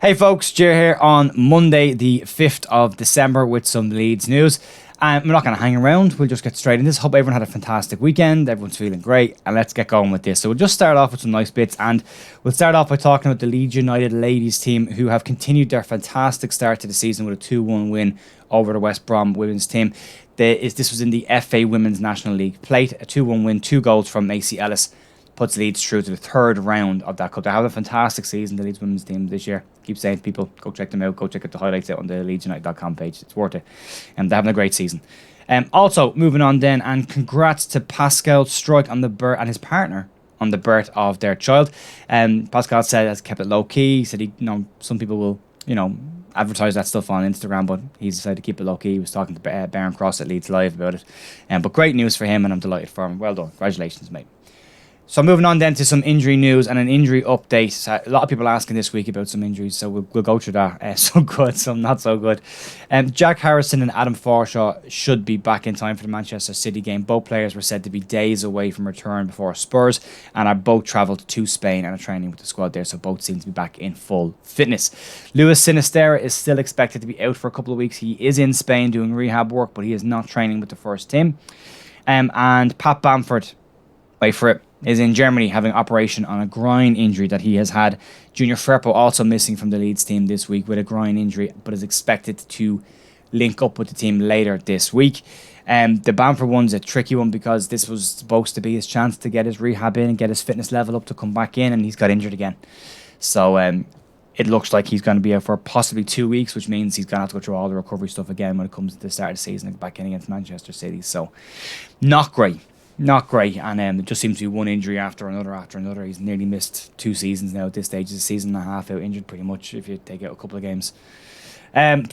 Hey folks, Jer here on Monday the 5th of December with some Leeds news. We're not going to hang around, we'll just get straight in this. Hope everyone had a fantastic weekend, everyone's feeling great, and let's get going with this. So we'll just start off with some nice bits, and we'll start off by talking about the Leeds United ladies team, who have continued their fantastic start to the season with a 2-1 win over the West Brom women's team. This was in the FA Women's National League plate, a 2-1 win, 2 goals from Macy Ellis. Puts Leeds through to the third round of that cup. They have a fantastic season, the Leeds women's team this year. Keep saying to people, go check them out, go check out the highlights out on the leedsunited.com page. It's worth it. And they're having a great season. Also, moving on then, and congrats to Pascal Strike on the birth, and his partner on the birth of their child. Pascal said has kept it low key. He said some people will, advertise that stuff on Instagram, but he's decided to keep it low key. He was talking to Baron Cross at Leeds Live about it. But great news for him, and I'm delighted for him. Well done. Congratulations, mate. So moving on then to some injury news and an injury update. So a lot of people asking this week about some injuries, so we'll go through that. Some good, some not so good. Jack Harrison and Adam Forshaw should be back in time for the Manchester City game. Both players were said to be days away from return before Spurs, and are both travelled to Spain and are training with the squad there, so both seem to be back in full fitness. Luis Sinisterra is still expected to be out for a couple of weeks. He is in Spain doing rehab work, but he is not training with the first team. And Pat Bamford, wait for it, is in Germany having operation on a groin injury that he has had. Junior Firpo also missing from the Leeds team this week with a groin injury, but is expected to link up with the team later this week. The Bamford one's a tricky one because this was supposed to be his chance to get his rehab in and get his fitness level up to come back in, and he's got injured again. So it looks like he's going to be out for possibly 2 weeks, which means he's going to have to go through all the recovery stuff again when it comes to the start of the season and back in against Manchester City. So not great. Not great, and it just seems to be one injury after another. He's nearly missed 2 seasons now at this stage. He's a season and a half out injured pretty much if you take out a couple of games.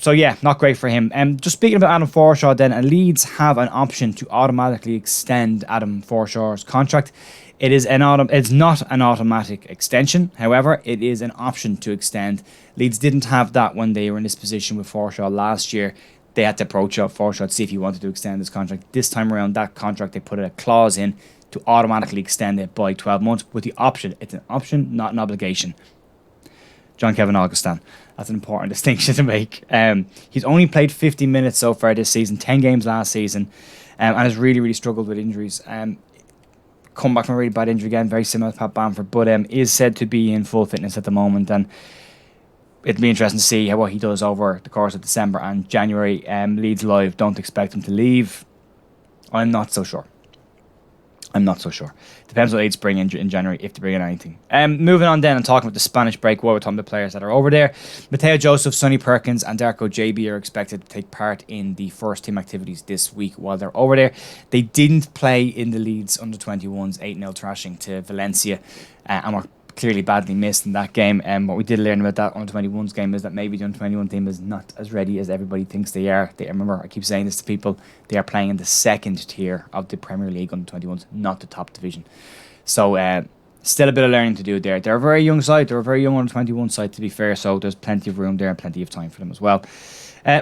So yeah, not great for him. Just speaking about Adam Forshaw then, Leeds have an option to automatically extend Adam Forshaw's contract. It's not an automatic extension, however, it is an option to extend. Leeds didn't have that when they were in this position with Forshaw last year. They had to approach Forshaw to see if he wanted to extend his contract. This time around, that contract, they put a clause in to automatically extend it by 12 months with the option. It's an option, not an obligation. John Kevin Augustin. That's an important distinction to make. He's only played 50 minutes so far this season, 10 games last season, and has really, really struggled with injuries. Come back from a really bad injury again, very similar to Pat Bamford, but is said to be in full fitness at the moment, and it'll be interesting to see what he does over the course of December and January. Leeds Live don't expect him to leave. I'm not so sure. Depends what Leeds bring in January, if they bring in anything. Moving on then and talking about the Spanish break, we're talking about the players that are over there. Mateo Joseph, Sonny Perkins and Darko JB are expected to take part in the first team activities this week while they're over there. They didn't play in the Leeds under-21s 8-0 thrashing to Valencia, and were clearly badly missed in that game. What we did learn about that under-21s game is that maybe the under-21 team is not as ready as everybody thinks they are. Remember, I keep saying this to people, they are playing in the second tier of the Premier League under-21s, not the top division. So still a bit of learning to do there. They're a very young side, they're a very young under-21 side to be fair, so there's plenty of room there and plenty of time for them as well.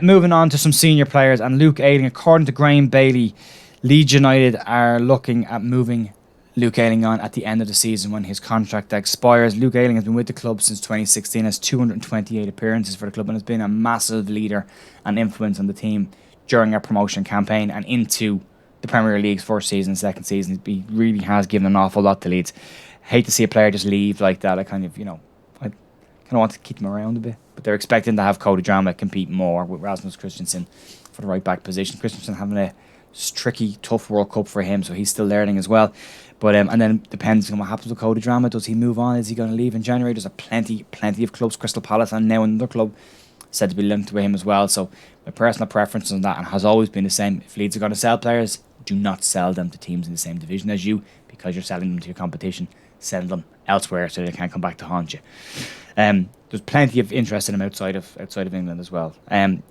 Moving on to some senior players, and Luke Ayling, according to Graham Bailey, Leeds United are looking at moving Luke Ayling on at the end of the season when his contract expires. Luke Ayling has been with the club since 2016, has 228 appearances for the club, and has been a massive leader and influence on the team during our promotion campaign and into the Premier League's first season, second season. He really has given an awful lot to Leeds. Hate to see a player just leave like that. I kind of want to keep them around a bit, but they're expecting to have Cody Drama compete more with Rasmus Christensen for the right back position. Christensen having a tricky, tough World Cup for him, so he's still learning as well. But and then depends on what happens with Cody Drama. Does he move on? Is he going to leave in January? There's plenty of clubs, Crystal Palace and now another club said to be linked with him as well. So my personal preference on that, and has always been the same, if Leeds are going to sell players, do not sell them to teams in the same division as you, because you're selling them to your competition. Send them elsewhere so they can't come back to haunt you. There's plenty of interest in him outside of England as well.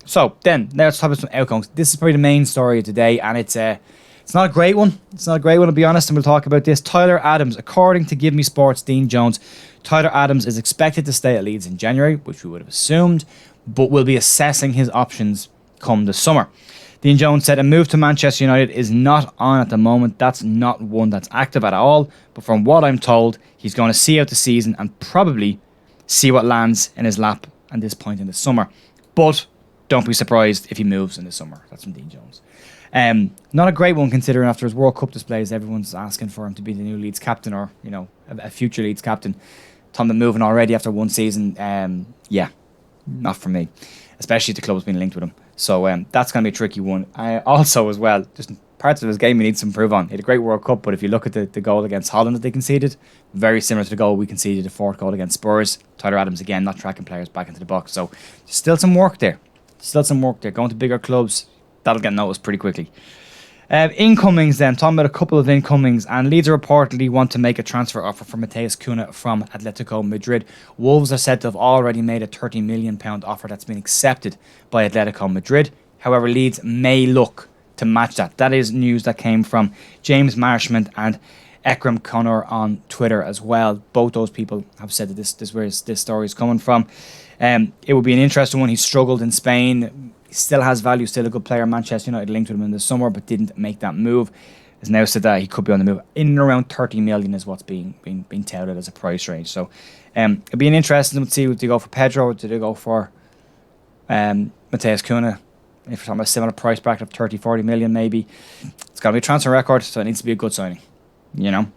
So then let's talk about some outcomes. This is probably the main story of today, and it's not a great one. To be honest, and we'll talk about this. Tyler Adams, according to Give Me Sports' Dean Jones, Tyler Adams is expected to stay at Leeds in January, which we would have assumed, but will be assessing his options come the summer. Dean Jones said a move to Manchester United is not on at the moment. That's not one that's active at all. But from what I'm told, he's going to see out the season and probably see what lands in his lap and this point in the summer. But don't be surprised if he moves in the summer. That's from Dean Jones. Not a great one considering after his World Cup displays, everyone's asking for him to be the new Leeds captain or, you know, a future Leeds captain. Tom, the moving already after one season, not for me, especially if the club's been linked with him. So that's going to be a tricky one. Also, as well, just parts of his game he needs to improve on. He had a great World Cup, but if you look at the goal against Holland that they conceded, very similar to the goal we conceded, the fourth goal against Spurs. Tyler Adams, again, not tracking players back into the box. So still some work there. Going to bigger clubs, that'll get noticed pretty quickly. Incomings then, talking about a couple of incomings, and Leeds reportedly want to make a transfer offer for Matthias Kuna from Atletico Madrid. Wolves are said to have already made a £30 million offer that's been accepted by Atletico Madrid. However, Leeds may look to match that. That is news that came from James Marshman and Ekram Connor on Twitter as well. Both those people have said that this is where this story is coming from. It would be an interesting one. He struggled in Spain. He still has value, still a good player. Manchester United linked with him in the summer, but didn't make that move. Has now said that he could be on the move. In and around 30 million is what's being touted as a price range. So it'd be an interesting one to see. Would they go for Pedro? Or did they go for Matthias Kuna? If you're talking about a similar price bracket of 30, 40 million maybe. It's got to be a transfer record, so it needs to be a good signing. You know.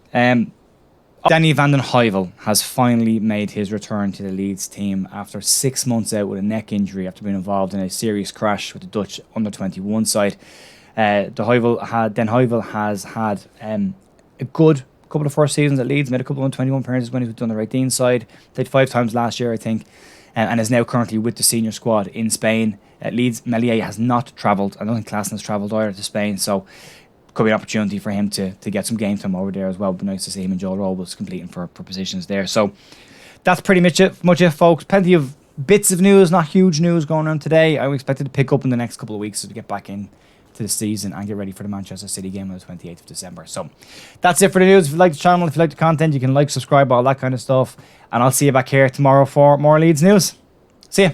Danny van den Heuvel has finally made his return to the Leeds team after 6 months out with a neck injury after being involved in a serious crash with the Dutch under-21 side. Den Heuvel has had a good couple of first seasons at Leeds, made a couple of under-21 appearances when he was on the 18 side. Played 5 times last year, I think, and is now currently with the senior squad in Spain. Leeds, Melier has not travelled. I don't think Klassen has travelled either to Spain, so could be an opportunity for him to get some game time over there as well. But nice to see him and Joel Robles competing for positions there. So that's pretty much it, folks. Plenty of bits of news, not huge news going on today. I expected to pick up in the next couple of weeks to get back in to the season and get ready for the Manchester City game on the 28th of December. So that's it for the news. If you like the channel, if you like the content, you can like, subscribe, all that kind of stuff. And I'll see you back here tomorrow for more Leeds news. See ya.